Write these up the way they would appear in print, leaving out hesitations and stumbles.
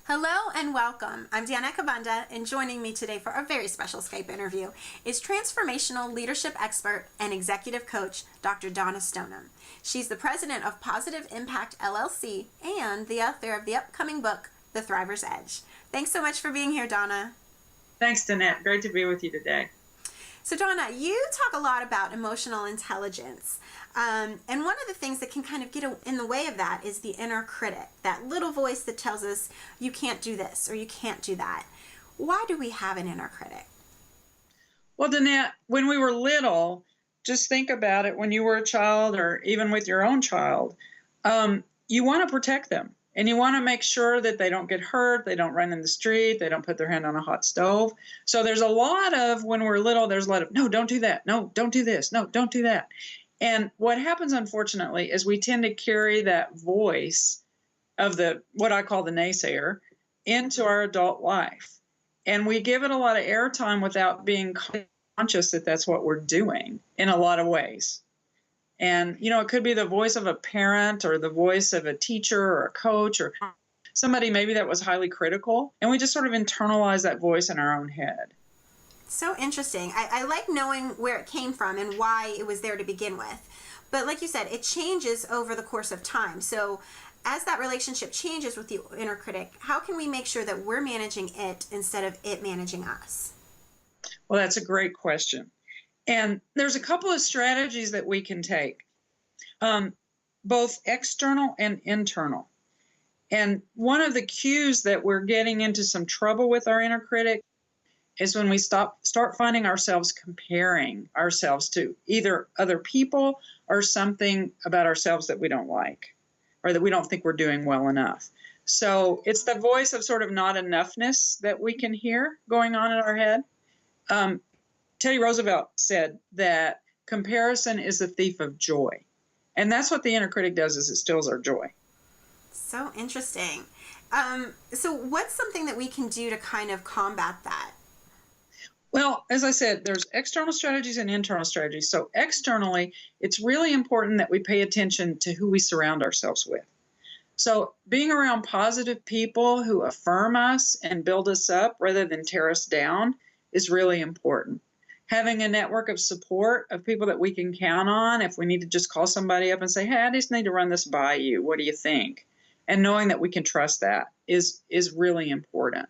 Hello and welcome. I'm Danette Kubanda, and joining me today for a very special Skype interview is transformational leadership expert and executive coach, Dr. Donna Stoneham. She's the president of Positive Impact LLC and the author of the upcoming book, The Thriver's Edge. Thanks so much for being here, Donna. Thanks, Danette. Great to be with you today. So Donna, you talk a lot about emotional intelligence. And one of the things that can kind of get in the way of that is the inner critic, that little voice that tells us you can't do this or you can't do that. Why do we have an inner critic? Well, Danette, when we were little, just think about it when you were a child or even with your own child, you want to protect them. And you want to make sure that they don't get hurt, they don't run in the street, they don't put their hand on a hot stove. So there's a lot of, when we're little, there's a lot of, no, don't do that. No, don't do this. No, don't do that. And what happens, unfortunately, is we tend to carry that voice of what I call the naysayer into our adult life. And we give it a lot of airtime without being conscious that that's what we're doing in a lot of ways. And, it could be the voice of a parent or the voice of a teacher or a coach or somebody maybe that was highly critical. And we just sort of internalize that voice in our own head. So interesting. I like knowing where it came from and why it was there to begin with. But like you said, it changes over the course of time. So as that relationship changes with the inner critic, how can we make sure that we're managing it instead of it managing us? Well, that's a great question. And there's a couple of strategies that we can take, both external and internal. And one of the cues that we're getting into some trouble with our inner critic is when we start finding ourselves comparing ourselves to either other people or something about ourselves that we don't like or that we don't think we're doing well enough. So it's the voice of sort of not enoughness that we can hear going on in our head. Teddy Roosevelt said that comparison is the thief of joy. And that's what the inner critic does, is it steals our joy. So interesting. So what's something that we can do to kind of combat that? Well, as I said, there's external strategies and internal strategies. So externally, it's really important that we pay attention to who we surround ourselves with. So being around positive people who affirm us and build us up rather than tear us down is really important. Having a network of support of people that we can count on if we need to just call somebody up and say, hey, I just need to run this by you. What do you think? And knowing that we can trust that is really important.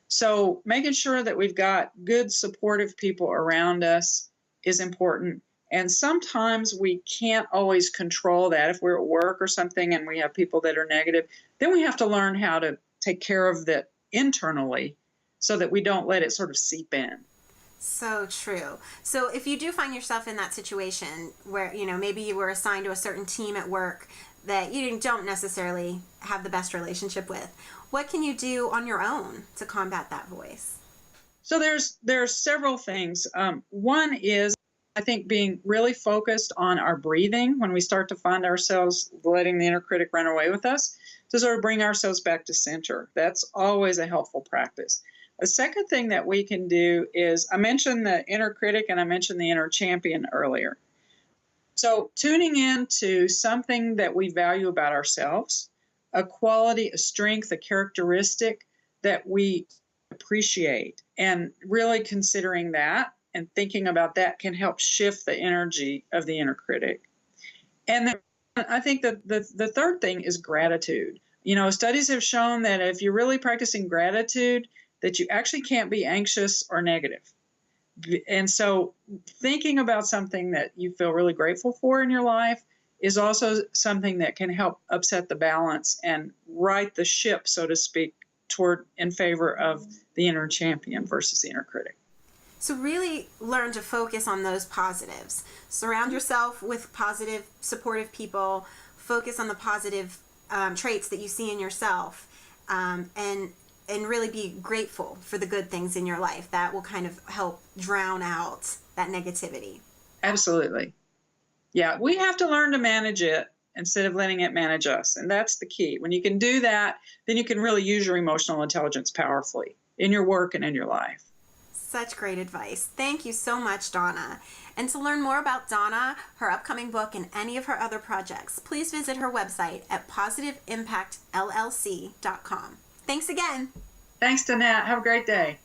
So making sure that we've got good supportive people around us is important. And sometimes we can't always control that. If we're at work or something and we have people that are negative, then we have to learn how to take care of that internally so that we don't let it sort of seep in. So true. So if you do find yourself in that situation where, maybe you were assigned to a certain team at work that you don't necessarily have the best relationship with, what can you do on your own to combat that voice? So there's several things. One is, I think, being really focused on our breathing when we start to find ourselves letting the inner critic run away with us, to sort of bring ourselves back to center. That's always a helpful practice. A second thing that we can do is, I mentioned the inner critic and I mentioned the inner champion earlier. So tuning into something that we value about ourselves, a quality, a strength, a characteristic that we appreciate, and really considering that and thinking about that can help shift the energy of the inner critic. And then I think that the third thing is gratitude. Studies have shown that if you're really practicing gratitude, that you actually can't be anxious or negative. And so thinking about something that you feel really grateful for in your life is also something that can help upset the balance and right the ship, so to speak, in favor of the inner champion versus the inner critic. So really learn to focus on those positives. Surround yourself with positive, supportive people. Focus on the positive traits that you see in yourself, and really be grateful for the good things in your life. That will kind of help drown out that negativity. Absolutely. Yeah, we have to learn to manage it instead of letting it manage us. And that's the key. When you can do that, then you can really use your emotional intelligence powerfully in your work and in your life. Such great advice. Thank you so much, Donna. And to learn more about Donna, her upcoming book, and any of her other projects, please visit her website at positiveimpactllc.com. Thanks again. Thanks, Danette. Have a great day.